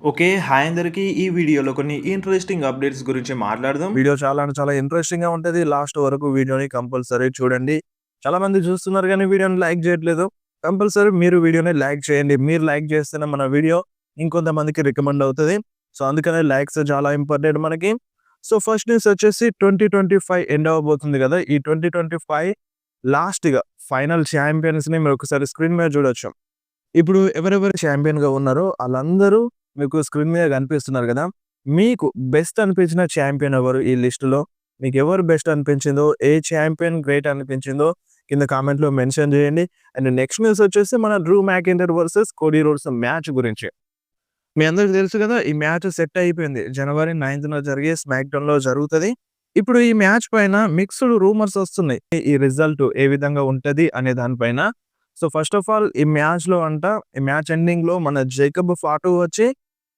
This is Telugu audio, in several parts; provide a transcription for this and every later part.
ఓకే. హాయ్ అందరికీ. ఈ వీడియోలో కొన్ని ఇంట్రెస్టింగ్ అప్డేట్స్ గురించి మాట్లాడదాం. వీడియో చాలా అంటే చాలా ఇంట్రెస్టింగ్‌గా ఉంటది. లాస్ట్ వరకు వీడియోని కంపల్సరీ చూడండి. చాలామంది చూస్తున్నారు గానీ వీడియోని లైక్ చేయట్లేదు. కంపల్సరీ మీరు వీడియోని లైక్ చేయండి. మీరు లైక్ చేస్తేనే మన వీడియో ఇంకొంతమందికి రికమెండ్ అవుతది. సో, అందుకనే లైక్స్ చాలా ఇంపార్టెంట్ మనకి. సో, ఫస్ట్ న్యూస్ వచ్చేసి 2025 ఎండ్ అవ్వబోతుంది గదా! ఈ 2025 లాస్ట్‌గా ఫైనల్ ఛాంపియన్స్‌ని మీరు ఒకసారి స్క్రీన్ మీద చూడొచ్చు. ఇప్పుడు ఎవరెవరు ఛాంపియన్‌గా ఉన్నారో ఆళ్ళందరూ మీకు స్క్రీన్ మీద కనిపిస్తున్నారు గదా! మీకు బెస్ట్ అనిపించిన ఛాంపియన్ ఎవరు ఈ లిస్ట్‌లో? మీకెవరు బెస్ట్ అనిపించిందో, ఏ ఛాంపియన్ గ్రేట్ అనిపించిందో కింద కామెంట్‌లో మెన్షన్ చేయండి. అండ్ నెక్స్ట్ న్యూస్ వచ్చేసి మన Drew McIntyre versus Cody Rhodes match గురించి. మీ అందరికి తెలుసు గదా! ఈ మ్యాచ్ సెట్ అయిపోయింది. జనవరి 9న జరిగే స్మాక్ డౌన్‌లో జరుగుతది. ఇప్పుడు ఈ మ్యాచ్ పైన మిక్స్డ్ రూమర్స్ వస్తున్నాయి. ఈ రిజల్ట్ ఏ విధంగా ఉంటది అనే దాని పైన. సో, ఫస్ట్ ఆఫ్ ఆల్ ఈ మ్యాచ్‌లో ఈ మ్యాచ్ ఎండింగ్‌లో మన జేకబ్ ఫాటు వచ్చి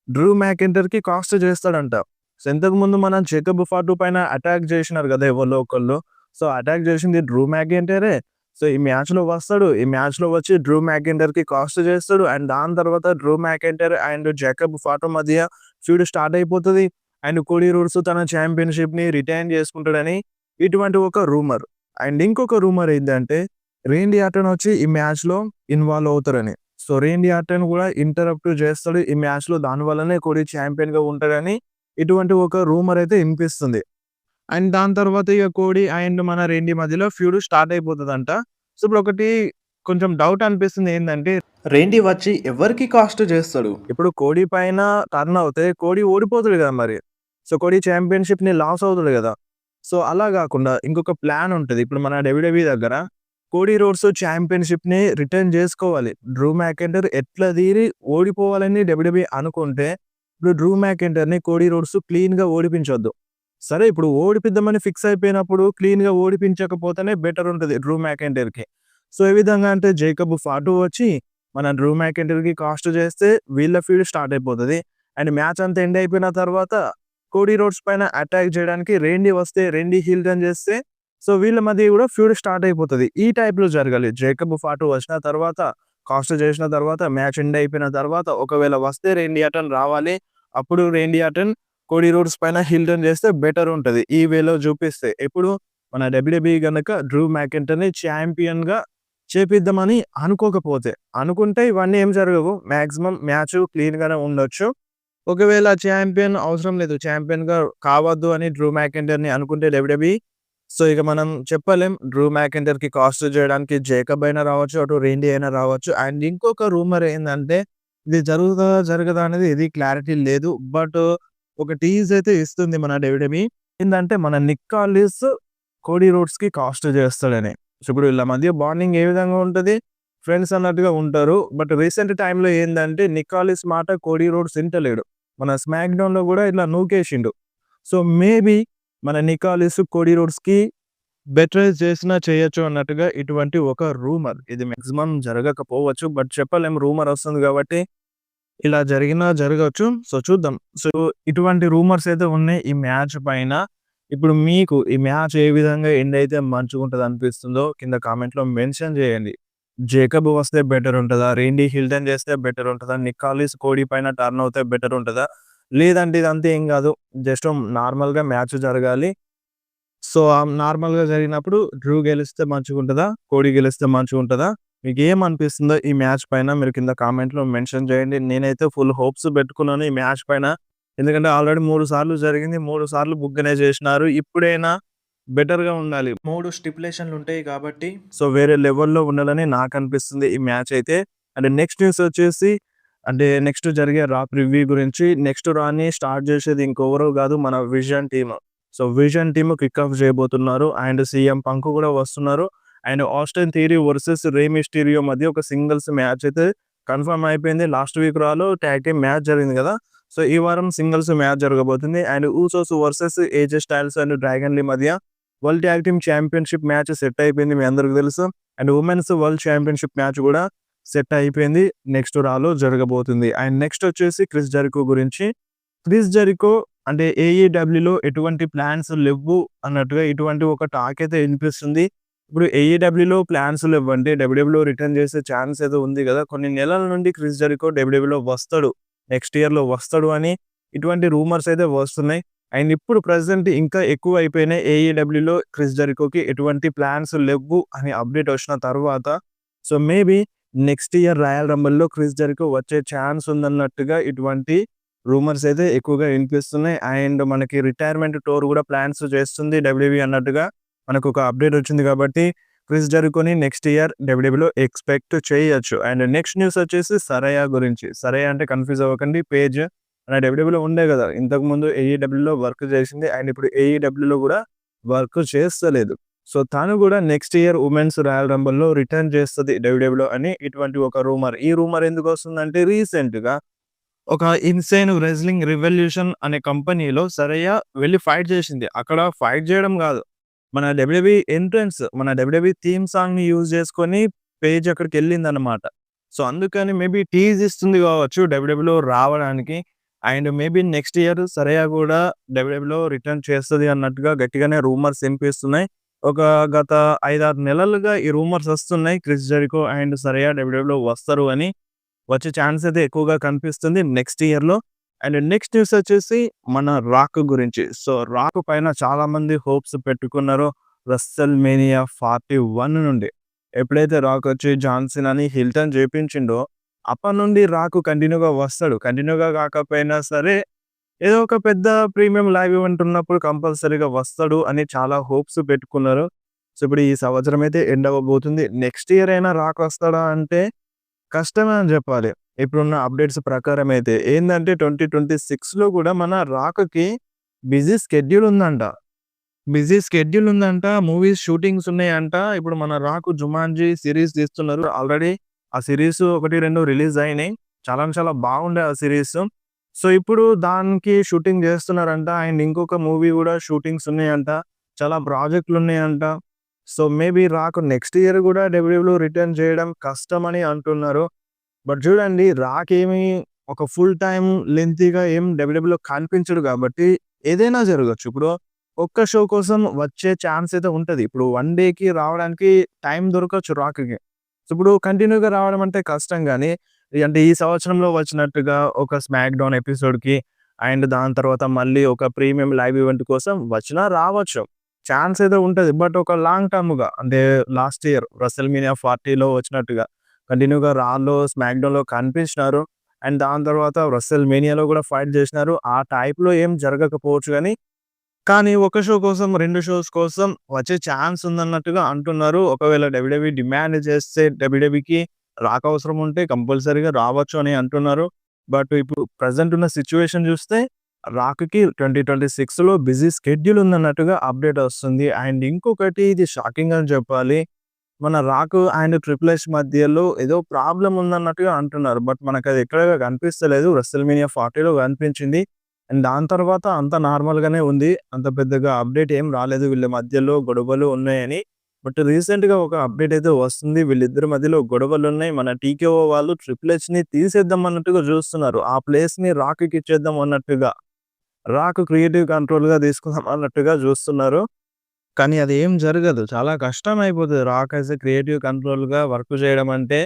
డ్రూ మ్యాకింటైర్‌కి కాస్ట్ చేస్తాడంట. సో, ఇంతకుముందు మన జేకబ్ ఫాటు పైన అటాక్ చేసినారు గదా! ఎవలో ఒకళ్ళు. సో, అటాక్ చేసింది డ్రూ మ్యాకింటైరే. సో, ఈ మ్యాచ్‌లో వస్తాడు. ఈ మ్యాచ్‌లో వచ్చి డ్రూ మ్యాకింటైర్‌కి కాస్ట్ చేస్తాడు. అండ్ దాని తర్వాత Drew McIntyre and Jacob Fatu మధ్య ఫీud స్టార్ట్ అయిపోతది. అండ్ కోడీ రోడ్స్ తన ఛాంపియన్‌షిప్‌ని రిటైన్ చేసుకుంటాడని ఇటువంటి ఒక రూమర్. అండ్ ఇంకొక రూమర్ ఏందంటే రేండీ ఆర్టన్ వచ్చి ఈ మ్యాచ్‌లో ఇన్వాల్వ్ అవుతారని. సో, రేండీ ఆర్టన్ కూడా ఇంటరప్ట్ చేస్తాడు ఈ మ్యాచ్‌లో. దాని వల్లనే కోడీ ఛాంపియన్‌గా ఉంటాడని ఇటువంటి ఒక రూమర్ అయితే ఇనిపిస్తుంది. అండ్ దాని తర్వాత ఇగ కోడీ అండ్ మన రేండీ మధ్యలో ఫ్యూడ్ స్టార్ట్ అయిపోతదంట. సో, ఇప్పుడు ఒకటి కొంచెం డౌట్ అనిపిస్తుంది ఏందంటే, రెండీ వచ్చి ఎవరికి కాస్ట్ చేస్తాడు? ఇప్పుడు కోడీ పైన టర్న్ అవుతే కోడీ ఓడిపోతాడు గదా మరి. సో, కోడీ ఛాంపియన్‌షిప్‌ని లాస్ అవుతాడు గదా! సో, అలా గాకుండా ఇంకొక ప్లాన్ ఉంటది. ఇప్పుడు మన డబ్ల్యూడబ్ల్యూఈ దగ్గర కోడీ రోడ్స్ ఛాంపియన్‌షిప్‌ని రిటర్న్ జేసుకోవాలి. డ్రూ మ్యాకింటైర్ ఎట్లా తీరి ఓడిపోవాలని డబ్ల్యూడబ్ల్యూఈ అనుకుంటే, ఇప్పుడు డ్రూ మ్యాకింటైర్‌ని కోడీ రోడ్స్ క్లీన్‌గా ఓడిపించొద్దు. సరే ఇప్పుడు ఓడిపిద్దామని ఫిక్స్ అయిపోయినప్పుడు క్లీన్‌గా ఓడిపించకపోతేనే బెటర్ ఉంటది డ్రూ మ్యాకింటైర్‌కి. సో, ఏ విధంగా అంటే జేకబ్ ఫాటు వచ్చి మన డ్రూ మ్యాకింటైర్‌కి కాస్ట్ చేస్తే వీళ్ళ ఫీడ్ స్టార్ట్ అయిపోతది. అండ్ మ్యాచ్ అంతా ఎండ్ అయిపోయిన తర్వాత కోడీ రోడ్స్ పైన అటాక్ చేయడానికి రెండీ వస్తే రెండీ హీల్ టర్న్ చేస్తే సో, వీళ్ళ మధ్య కూడా ఫ్యూడ్ స్టార్ట్ అయిపోతది. ఈ టైప్‌లో జరగాలి. జేకబ్ ఫాటు వచ్చిన తర్వాత కాస్ట్ చేసిన తర్వాత మ్యాచ్ ఎండ్ అయిపోయిన తర్వాత ఒకవేళ వస్తే రెండీ ఆర్టన్ రావాలి. అప్పుడు రెండీ ఆర్టన్ కోడీ రోడ్స్ పైన హీల్ టర్న్ చేస్తే బెటర్ ఉంటది. ఈ వేలో చూపిస్తే. ఎప్పుడు మన డబ్ల్యూడబ్ల్యూఈ గనక డ్రూ మ్యాకింటైర్‌ని ఛాంపియన్‌గా చేపిద్దామని అనుకోకపోతే. అనుకుంటే ఇవన్నీ ఏం జరగవు. మాక్సిమం మ్యాచ్ క్లీన్‌గానే ఉండొచ్చు. ఒకవేళ ఛాంపియన్ అవసరం లేదు. ఛాంపియన్‌గా కావద్దు అని డ్రూ మ్యాకింటైర్‌ని అనుకుంటే డబ్ల్యూడబ్ల్యూఈ సో, ఇక మనం చెప్పలేం. డ్రూ మ్యాకింటైర్‌కి కాస్ట్ చేయడానికి జేకబ్ అయినా రావచ్చు. అటు రెండీ అయినా రావచ్చు. అండ్ ఇంకొక రూమర్ ఏందంటే ఇది జరుగుతదా? జరగదా? అనేది ఇది క్లారిటీ లేదు. బట్ ఒక టీజ్ అయితే ఇస్తుంది మన డబ్ల్యూడబ్ల్యూఈ. ఏందంటే మన నిక్ కాలిస్ కోడీ రోడ్స్‌కి కాస్ట్ చేస్తాడని. సో, ఇప్పుడు వీళ్ళ మధ్య బాండింగ్ ఏ విధంగా ఉంటది? ఫ్రెండ్స్ అన్నట్టుగా ఉంటారు. బట్ రీసెంట్ టైమ్‌లో ఏందంటే నిక్ మాట కోడీ రోడ్స్ ఇంటలేడు. మన స్మాక్ డౌన్‌లో కూడా ఇట్లా నూకేసిండు. సో, మేబీ మన నికాలిస్ కోడీ రోడ్స్‌కి బెట్రైజ్ చేసినా చేయొచ్చు అన్నట్టుగా ఇటువంటి ఒక రూమర్. ఇది మాక్సిమం జరగకపోవచ్చు. బట్ చెప్పలేం రూమర్ వస్తుంది కాబట్టి ఇలా జరిగినా జరగొచ్చు. సో, చూద్దాం. సో, ఇటువంటి రూమర్స్ అయితే ఉన్నాయి ఈ మ్యాచ్ పైన. ఇప్పుడు మీకు ఈ మ్యాచ్ ఏ విధంగా ఎండ్ అయితే మంచిగుంటదనిపిస్తుందో కింద కామెంట్‌లో మెన్షన్ చేయండి. జేకబ్ వస్తే బెటర్ ఉంటదా? రేండీ హిల్టన్ చేస్తే బెటర్ ఉంటదా? నిక్ కోడీ పైన టర్న్ అవుతే బెటర్ ఉంటదా? లేదంటే ఇదంతా ఏం గాదు. జస్ట్ నార్మల్‌గా మ్యాచ్ జరగాలి. సో, నార్మల్‌గా జరిగినప్పుడు డ్రూ గెలిస్తే మంచిగుంటదా? కోడీ గెలిస్తే మంచిగుంటదా? మీకేమనిపిస్తుందో ఈ మ్యాచ్ పైన మీరు కింద కామెంట్‌లో మెన్షన్ చేయండి. నేనైతే ఫుల్ హోప్స్ పెట్టుకున్నాను ఈ మ్యాచ్ పైన. ఎందుకంటే ఆల్రెడీ 3 సార్లు జరిగింది. 3 సార్లు బుగ్గనే చేసినారు. ఇప్పుడైనా బెటర్‌గా ఉండాలి. 3 స్టిప్యులేషన్‌లుంటాయి కాబట్టి సో, వేరే లెవెల్‌లో ఉండాలని నాకనిపిస్తుంది ఈ మ్యాచ్ అయితే. అండ్ నెక్స్ట్ న్యూస్ వచ్చేసి నెక్స్ట్ జరిగే రా ప్రివ్యూ గురించి. నెక్స్ట్ రాని స్టార్ట్ చేసేది ఇంకెవరో గాదు మన vision team. So, vision team kick off చేయబోతున్నారు. అండ్ సీఎం పంక్ కూడా వస్తున్నారు. And Austin Theory versus Rey Mysterio మధ్య ఒక సింగిల్స్ మ్యాచ్ అయితే కన్ఫర్మ్ అయిపోయింది. లాస్ట్ వీక్ రాలో టాగ్ టీమ్ మ్యాచ్ జరిగింది కదా! సో, ఈ వారం సింగిల్స్ మ్యాచ్ జరగబోతుంది. And Usos versus AJ Styles and Dragon Lee మధ్య world tag team championship match set అయిపోయింది. మీ అందరికి తెలుసు. And women's world championship match కూడా సెట్ అయిపోయింది. నెక్స్ట్ రాలో జరగబోతుంది. అండ్ నెక్స్ట్ వచ్చేసి క్రిస్ జెరికో గురించి. క్రిస్ జెరికో అంటే ఏఈడబ్ల్యూలో ఎటువంటి ప్లాన్స్ లెవ్వు అన్నట్టుగా ఇటువంటి ఒక టాక్ అయితే వినిపిస్తుంది. ఇప్పుడు ఏఈడబ్ల్యూలో ప్లాన్స్ లెవ్వంటే డబ్ల్యూడబ్ల్యూలో రిటర్న్ చేసే ఛాన్స్ ఏదో ఉంది గదా! కొన్ని నెలల నుండి క్రిస్ జెరికో డబ్ల్యూడబ్ల్యూలో వస్తాడు నెక్స్ట్ ఇయర్‌లో వస్తాడు అని ఇటువంటి రూమర్స్ అయితే వస్తున్నాయి. అండ్ ఇప్పుడు ప్రెజెంట్ ఇంకా ఎక్కువ అయిపోయినాయి. ఏఈడబ్ల్యూలో క్రిస్ జెరికోకి ఎటువంటి ప్లాన్స్ లెవ్వు అని అప్డేట్ వచ్చిన తర్వాత so maybe next year Royal రంబుల్‌లో క్రిస్ జెరికో వచ్చే ఛాన్స్ ఉందన్నట్టుగా ఇటువంటి రూమర్స్ అయితే ఎక్కువగా వినిపిస్తున్నాయి. అండ్ మనకి రిటైర్మెంట్ టూర్ కూడా ప్లాన్స్ చేస్తుంది డబ్ల్యూడబ్ల్యూఈ అన్నట్టుగా మనకొక అప్డేట్ వచ్చింది కాబట్టి క్రిస్ జెరికోని నెక్స్ట్ ఇయర్ డబ్ల్యూడబ్ల్యూఈలో ఎక్స్‌పెక్ట్ చేయొచ్చు. అండ్ నెక్స్ట్ న్యూస్ వచ్చేసి సరయా గురించి. సరయా అంటే కన్‌ఫ్యూజ్ అవ్వకండి. పేజ్ మన డబ్ల్యూడబ్ల్యూఈలో ఉండే కదా! ఇంతకుముందు ఏఈడబ్ల్యూలో వర్క్ చేసింది. అండ్ ఇప్పుడు ఏఈడబ్ల్యూలో కూడా వర్క్ చేస్తలేదు. సో తను కూడా నెక్స్ట్ ఇయర్ ఉమెన్స్ రాయల్ రంబుల్‌లో రిటర్న్ చేస్తది డబ్ల్యూడబ్ల్యూఈలో అని ఇటువంటి ఒక రూమర్. ఈ రూమర్ ఎందుకొస్తుందంటే రీసెంట్‌గా ఒక ఇన్‌సేన్ రెజ్లింగ్ రివల్యూషన్ అనే కంపెనీలో సరయా వెళ్లి ఫైట్ చేసింది. అక్కడ ఫైట్ చేయడం కాదు. మన డబ్ల్యూడబ్ల్యూఈ ఎంట్రన్స్ మన డబ్ల్యూడబ్ల్యూఈ థీమ్ సాంగ్‌ని యూజ్ చేసుకొని పేజ్ అక్కడికెళ్ళిందన్నమాట. సో అందుకని మేబీ టీజ్ ఇస్తుంది కావచ్చు డబ్ల్యూడబ్ల్యూఈలో రావడానికి. అండ్ మేబీ నెక్స్ట్ ఇయర్ సరయా కూడా డబ్ల్యూడబ్ల్యూఈలో రిటర్న్ చేస్తది అన్నట్టుగా గట్టిగానే రూమర్స్ వినిపిస్తున్నాయి. ఒక గత 5, 6 నెలలుగా ఈ రూమర్స్ వస్తున్నాయి. క్రిస్ జెరికో అండ్ సరయా డబ్ల్యూడబ్ల్యూఈలో వస్తారు అని. వచ్చే ఛాన్స్ అయితే ఎక్కువగా కనిపిస్తుంది నెక్స్ట్ ఇయర్‌లో. అండ్ నెక్స్ట్ న్యూస్ వచ్చేసి మన రాక్ గురించి. సో రాక్ పైన చాలా మంది హోప్స్ పెట్టుకున్నారో రెస్సల్ మేనియా 41 నుండి. ఎప్పుడైతే రాక్ వచ్చి జాన్ సీనాని హిల్టన్ చేపించిండో అప్పటి నుండి రాక్ కంటిన్యూగా వస్తాడు. కంటిన్యూగా కాకపోయినా సరే ఏదో ఒక పెద్ద ప్రీమియం లైవ్ ఈవెంట్ ఉన్నప్పుడు కంపల్సరీగా వస్తాడు అని చాలా హోప్స్ పెట్టుకున్నారు. సో ఇప్పుడు ఈ సంవత్సరం అయితే ఎండ్ అవ్వబోతుంది. నెక్స్ట్ ఇయర్ అయినా రాక్ వస్తాడా అంటే కష్టమే అని చెప్పాలి. ఇప్పుడున్న అప్డేట్స్ ప్రకారం అయితే ఏందంటే 2026లో కూడా మన రాక్‌కి బిజీ స్కెడ్యూల్ ఉందంట. మూవీస్ షూటింగ్స్ ఉన్నాయంట. ఇప్పుడు మన రాక్ 'జుమాంజీ' సీరీస్ తీస్తున్నారు. ఆల్రెడీ ఆ సీరీస్ 1, 2 రిలీజ్ అయినాయి. చాలా చాలా బాగుండే ఆ సీరీస్. సో ఇప్పుడు దానికి షూటింగ్ చేస్తున్నారంట. అండ్ ఇంకొక మూవీ కూడా షూటింగ్స్ ఉన్నాయంట. చాలా ప్రాజెక్ట్‌లు ఉన్నాయంట. So maybe rock next year కూడా డబ్ల్యూడబ్ల్యూఈలో రిటర్న్ చేయడం కష్టమని అంటున్నారు. బట్ చూడండి రాక్ ఏమి ఒక ఫుల్ టైమ్ లెంతీగా ఏం డబ్ల్యూడబ్ల్యూఈలో కనిపించడు కాబట్టి ఏదైనా జరగొచ్చు. ఇప్పుడు ఒక్క షో కోసం వచ్చే ఛాన్స్ అయితే ఉంటది. ఇప్పుడు 1 డేకి రావడానికి టైం దొరకచ్చు రాక్‌కి. సో ఇప్పుడు కంటిన్యూగా రావడం అంటే కష్టం గానీ, అంటే ఈ సంవత్సరంలో వచ్చినట్టుగా ఒక స్మాక్ డౌన్ ఎపిసోడ్‌కి అండ్ దాని తర్వాత మళ్ళీ ఒక ప్రీమియం లైవ్ ఈవెంట్ కోసం వచ్చినా రావచ్చు. ఛాన్స్ అయితే ఉంటది. బట్ ఒక లాంగ్ టర్మ్‌గా అంటే లాస్ట్ ఇయర్ రెస్సల్ మేనియా 40లో వచ్చినట్టుగా కంటిన్యూగా రాలో, స్మాక్ డౌన్‌లో కనిపించినారు. అండ్ దాని తర్వాత రెస్సల్ మేనియాలో కూడా ఫైట్ చేసినారు. ఆ టైప్‌లో ఏం జరగకపోవచ్చు గానీ కానీ ఒక షో కోసం, 2 షోస్ కోసం వచ్చే ఛాన్స్ ఉందన్నట్టుగా అంటున్నారు. ఒకవేళ డబ్ల్యూడబ్ల్యూఈ డిమాండ్ చేస్తే డబ్ల్యూడబ్ల్యూఈకి రాక అవసరం ఉంటే కంపల్సరీగా రావచ్చు అని అంటున్నారు. బట్ ఇప్పుడు ప్రెజెంట్ ఉన్న సిట్యుయేషన్ చూస్తే రాక్‌కి 2026లో బిజీ స్కెడ్యూల్ ఉందన్నట్టుగా అప్డేట్ వస్తుంది. అండ్ ఇంకొకటి ఇది షాకింగ్ అని చెప్పాలి. మన రాక్ అండ్ ట్రిపుల్ హెచ్ మధ్యలో ఏదో ప్రాబ్లమ్ ఉందన్నట్టుగా అంటున్నారు. బట్ మనకది ఎక్కడ కనిపిస్తలేదు. రెస్సల్ మేనియా 40లో కనిపించింది. అండ్ దాని తర్వాత అంతా నార్మల్‌గానే ఉంది. అంత పెద్దగా అప్డేట్ ఏం రాలేదు. వీళ్ళ మధ్యలో గొడవలు ఉన్నాయని. బట్ రీసెంట్‌గా ఒక అప్డేట్ అయితే వస్తుంది. వీళ్ళిద్దరి మధ్యలో గొడవలున్నాయి. మన టీకేఓ వాళ్ళు ట్రిపుల్ హెచ్‌ని తీసేద్దాం అన్నట్టుగా చూస్తున్నారు. ఆ ప్లేస్‌ని రాక్‌కి ఇచ్చేద్దాం అన్నట్టుగా. రాక్ క్రియేటివ్ కంట్రోల్‌గా తీసుకుందాం అన్నట్టుగా చూస్తున్నారు. కానీ అది ఏం జరగదు. చాలా కష్టం అయిపోతది. రాక్ యాస్ ఎ క్రియేటివ్ కంట్రోల్‌గా వర్క్ చేయడం అంటే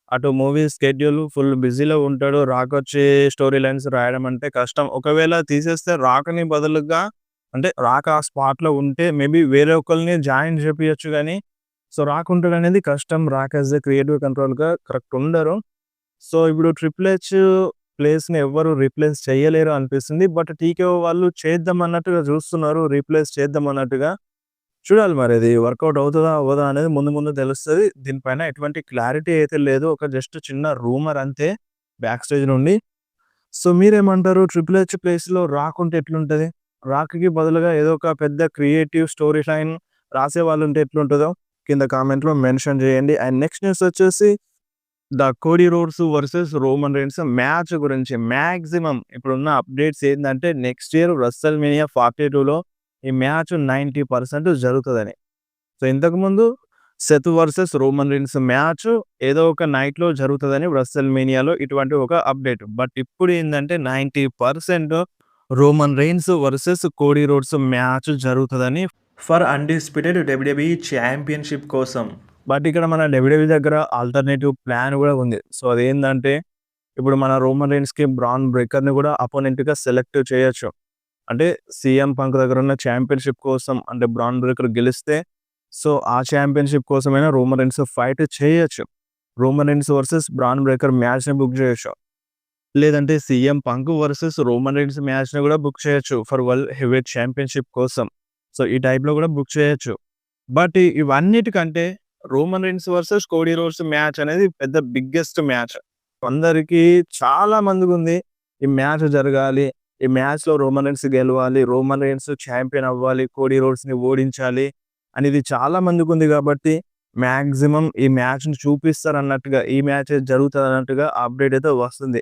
అటు మూవీ స్కెడ్యూల్ ఫుల్ బిజీలో ఉంటాడు. రాక్ వచ్చి స్టోరీ లైన్స్ రాయడం అంటే కష్టం. ఒకవేళ తీసేస్తే రాక్‌ని బదులుగా అంటే రాక్ ఆ స్పాట్‌లో ఉంటే మేబీ వేరే ఒకళ్ళని జాయిన్ చేపియొచ్చు గానీ, సో రాక్ ఉంటాడనేది కష్టం. రాక్ యాస్ ఎ క్రియేటివ్ కంట్రోల్‌గా కరెక్ట్ ఉండరు. సో ఇప్పుడు ట్రిపుల్ హెచ్ ప్లేస్‌ని ఎవ్వరు రీప్లేస్ చేయలేరు అనిపిస్తుంది. బట్ టీకేఓ వాళ్ళు చేద్దాం అన్నట్టుగా చూస్తున్నారు. రీప్లేస్ చేద్దాం అన్నట్టుగా. చూడాలి మరి అది వర్కౌట్ అవుతదా? అవ్వదా? అనేది ముందు ముందు తెలుస్తది. దీనిపైన ఎటువంటి క్లారిటీ అయితే లేదు. ఒక జస్ట్ చిన్న రూమర్ అంతే బ్యాక్ స్టేజ్ నుండి. సో మీరేమంటారు? ట్రిపుల్ హెచ్ ప్లేస్‌లో రాక్ ఉంటే ఎట్లుంటది? రాక్‌కి బదులుగా ఏదో ఒక పెద్ద క్రియేటివ్ స్టోరీ లైన్ రాసేవాళ్ళుంటే ఎట్లుంటదో కింద కామెంట్‌లో మెన్షన్ చేయండి. అండ్ నెక్స్ట్ న్యూస్ వచ్చేసి the Cody Rhodes versus Roman Reigns match గురించి. మాక్సిమం ఇప్పుడున్న అప్డేట్స్ ఏందంటే నెక్స్ట్ ఇయర్ రెస్సల్ మేనియా 42లో ఈ మ్యాచ్ 90% జరుగుతదని. సో ఇంతకుముందు Seth versus Roman Reigns match ఏదో ఒక నైట్‌లో జరుగుతదని రెస్సల్ మేనియాలో ఇటువంటి ఒక అప్డేట్. బట్ ఇప్పుడు ఏందంటే 90% Roman Reigns versus Cody Rhodes match జరుగుతదని. ఫర్ అన్‌డిస్ప్యూటెడ్ డబ్ల్యూడబ్ల్యూఈ ఛాంపియన్‌షిప్ కోసం. బట్ ఇక్కడ మన డబ్ల్యూడబ్ల్యూఈ దగ్గర ఆల్టర్‌నేటివ్ ప్లాన్ కూడా ఉంది. సో అదేందంటే ఇప్పుడు మన రోమన్ రీన్స్‌కి బ్రాన్ బ్రేకర్‌ని కూడా అపోనెంట్‌గా సెలెక్ట్ చేయొచ్చు. అంటే సీఎం పంక్ దగ్గర ఉన్న ఛాంపియన్‌షిప్ కోసం అంటే బ్రాన్ బ్రేకర్ గెలిస్తే సో, ఆ ఛాంపియన్‌షిప్ కోసమైనా రోమన్ రీన్స్ ఫైట్ చేయొచ్చు. Roman Reigns versus Bron Breakker మ్యాచ్‌ని బుక్ చేయొచ్చు. లేదంటే CM Punk versus Roman Reigns మ్యాచ్‌ని కూడా బుక్ చేయొచ్చు ఫర్ వరల్డ్ హెవీవెయిట్ ఛాంపియన్‌షిప్ కోసం. సో, ఈ టైప్‌లో కూడా బుక్ చేయొచ్చు. బట్ ఇవన్నిటికంటే Roman Reigns versus Cody Rhodes match అనేది పెద్ద బిగ్గెస్ట్ మ్యాచ్. అందరికీ చాలా మందికుంది ఈ మ్యాచ్ జరగాలి. ఈ మ్యాచ్‌లో రోమన్ రీన్స్ గెలవాలి. రోమన్ రీన్స్ ఛాంపియన్ అవ్వాలి. కోడీ రోడ్స్‌ని ఓడించాలి అనేది చాలా మందికుంది కాబట్టి మాక్సిమం ఈ మ్యాచ్‌ని చూపిస్తారన్నట్టుగా, ఈ మ్యాచే జరుగుతదన్నట్టుగా అప్డేట్ అయితే వస్తుంది.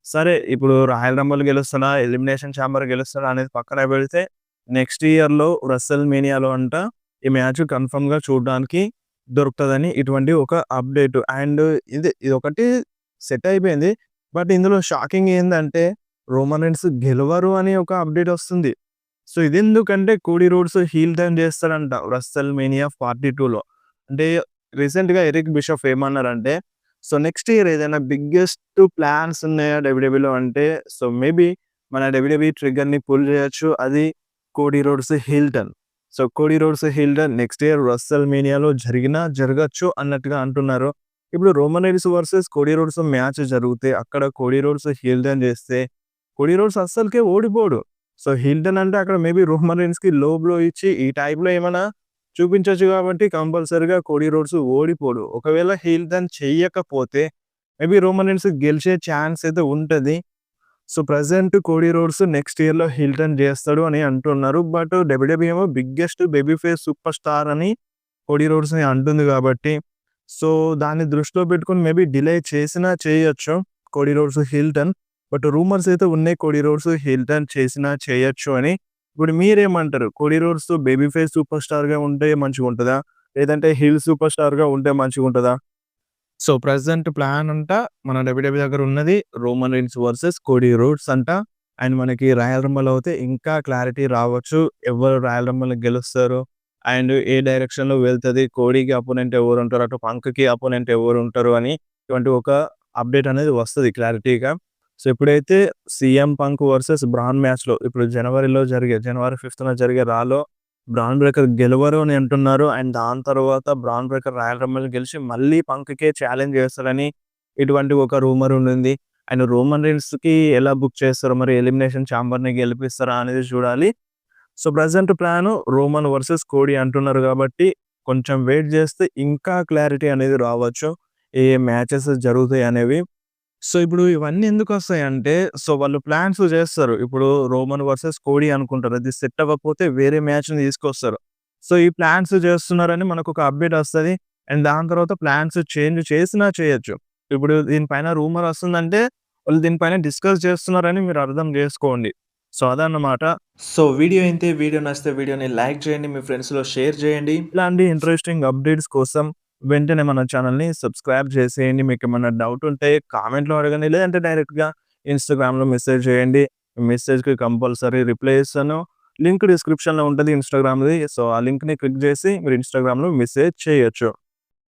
సరే ఇప్పుడు రాయల్ రంబుల్ గెలుస్తాడా? ఎలిమినేషన్ చాంబర్ గెలుస్తాడా? అనేది పక్కన పెడితే నెక్స్ట్ ఇయర్‌లో రెసెల్ మేనియాలో అంట ఈ మ్యాచ్ కన్ఫర్మ్‌గా చూడడానికి దొరుకుతదని ఇటువంటి ఒక అప్డేట్. అండ్ ఇదొకటి సెట్ అయిపోయింది. బట్ ఇందులో షాకింగ్ ఏందంటే రోమన్ రీన్స్ గెలవరు అని ఒక అప్డేట్ వస్తుంది. సో, ఇదెందుకంటే కోడీ రోడ్స్ హీల్ టర్న్ చేస్తాడంట రెసెల్ మేనియా 42లో. అంటే రీసెంట్‌గా ఎరిక్ బిషప్ ఏమన్నారంటే, సో, నెక్స్ట్ ఇయర్ ఏదైనా బిగ్గెస్ట్ ప్లాన్స్ ఉన్నాయా డబ్ల్యూడబ్ల్యూలో అంటే, సో, మేబీ మన డబ్ల్యూడబ్ల్యూఈ ట్రిగ్గర్‌ని పుల్ చేయొచ్చు. అది Cody Rhodes heel turn. So, Cody Rhodes heel turn next year రెసెల్ మేనియాలో జరగచ్చు అన్నట్టుగా అంటున్నారు. ఇప్పుడు Roman Reigns versus Cody Rhodes match జరిగితే అక్కడ కోడీ రోడ్స్ హీల్ టర్న్ చేస్తే కోడీ రోడ్స్ అస్సలకే ఓడిపోడు. సో, హీల్ టర్న్ అంటే అక్కడ మేబీ రోమన్ రీన్స్‌కి లో బ్లో ఇచ్చి ఈ టైప్‌లో ఏమైనా చూపించొచ్చు కాబట్టి కంపల్సరీగా కోడీ రోడ్స్ ఓడిపోడు. ఒకవేళ హీల్ టర్న్ చెయ్యకపోతే మేబీ రోమన్ రీన్స్ గెలిచే ఛాన్స్ అయితే ఉంటది. So, present Cody Rhodes next ఇయర్‌లో హీల్ టర్న్ చేస్తాడు అని అంటున్నారు. బట్ డబ్ల్యూడబ్ల్యూఈ ఏమో biggest babyface superstar అని కోడీ రోడ్స్‌ని అంటుంది కాబట్టి, సో, దాన్ని దృష్టిలో పెట్టుకొని మేబీ డిలే చేసినా చేయొచ్చు Cody Rhodes heel turn. But rumours అయితే ఉన్నాయి కోడీ రోడ్స్ హీల్ టర్న్ చేసినా చేయొచ్చు అని. ఇప్పుడు మీరేమంటారు? కోడీ రోడ్స్ బేబీ ఫేస్ సూపర్ స్టార్‌గా ఉంటే మంచిగుంటదా? లేదంటే హీల్ సూపర్ స్టార్‌గా ఉంటే మంచిగుంటదా? సో, ప్రెజెంట్ ప్లాన్ అంట మన డబ్ల్యూడబ్ల్యూఈ దగ్గర ఉన్నది Roman Reigns versus Cody Rhodes అంట. అండ్ మనకి రాయల్ రంబుల్ అవుతే ఇంకా క్లారిటీ రావచ్చు. ఎవరు రాయల్ రంబుల్‌ని గెలుస్తారు? అండ్ ఏ డైరెక్షన్‌లో వెళ్తది? కోడీకి అపోనెంట్ ఎవరుంటారు? అటు పంక్‌కి అపోనెంట్ ఎవరుంటారు? అని ఇటువంటి ఒక అప్డేట్ అనేది వస్తది క్లారిటీగా. సో, ఇప్పుడైతే సీఎం పంక్ వర్సెస్ బ్రాన్ మ్యాచ్‌లో ఇప్పుడు జనవరి 5న జరిగే రాలో బ్రాన్ బ్రేకర్ గెలవరు అని అంటున్నారు. అండ్ దాని తర్వాత బ్రాన్ బ్రేకర్ రాయల్ రంబుల్ గెలిచి మళ్ళీ పంక్‌కే ఛాలెంజ్ చేస్తాడని ఇటువంటి ఒక రూమర్ ఉండింది. అండ్ రోమన్ రీన్స్‌కి ఎలా బుక్ చేస్తారో మరి ఎలిమినేషన్ చాంబర్‌ని గెలిపిస్తారా అనేది చూడాలి. So, present plan Roman versus Cody అంటున్నారు కాబట్టి కొంచెం వెయిట్ చేస్తే ఇంకా క్లారిటీ అనేది రావచ్చు. ఏ మ్యాచెస్ జరుగుతాయి అనేవి. సో, ఇప్పుడు ఇవన్నీ ఎందుకొస్తాయంటే, సో, వాళ్ళు ప్లాన్స్ చేస్తారు. ఇప్పుడు రోమన్ వర్సెస్ కోడీ అనుకుంటారు. అది సెట్ అవ్వకపోతే వేరే మ్యాచ్‌ని తీసుకొస్తారు. సో, ఈ ప్లాన్స్ చేస్తున్నారని మనకొక అప్డేట్ వస్తది. అండ్ దాని తర్వాత ప్లాన్స్ చేంజ్ చేసినా చేయొచ్చు. ఇప్పుడు దీనిపైన రూమర్ వస్తుందంటే, వాళ్ళు దీనిపైన డిస్కస్ చేస్తున్నారని మీరు అర్థం చేసుకోండి. సో, అదన్నమాట. సో, వీడియో నచ్చితే వీడియోని లైక్ చేయండి. మీ ఫ్రెండ్స్‌లో షేర్ చేయండి. ఇలాంటి ఇంట్రెస్టింగ్ అప్డేట్స్ కోసం వెంటనే మన ఛానల్‌ని సబ్స్క్రైబ్ చేసేయండి. మీకేమన్నా డౌట్ ఉంటే కామెంట్‌లో అడగండి. లేదంటే డైరెక్ట్‌గా ఇన్‌స్టాగ్రామ్‌లో మెసేజ్ చేయండి. మెసేజ్‌కి కంపల్సరీ రిప్లై ఇస్తాను. లింక్ డిస్క్రిప్షన్‌లో ఉంటది ఇన్‌స్టాగ్రామ్‌ది. సో, ఆ లింక్‌ని క్లిక్ చేసి మీరు ఇన్‌స్టాగ్రామ్‌లో మెసేజ్ చేయొచ్చు.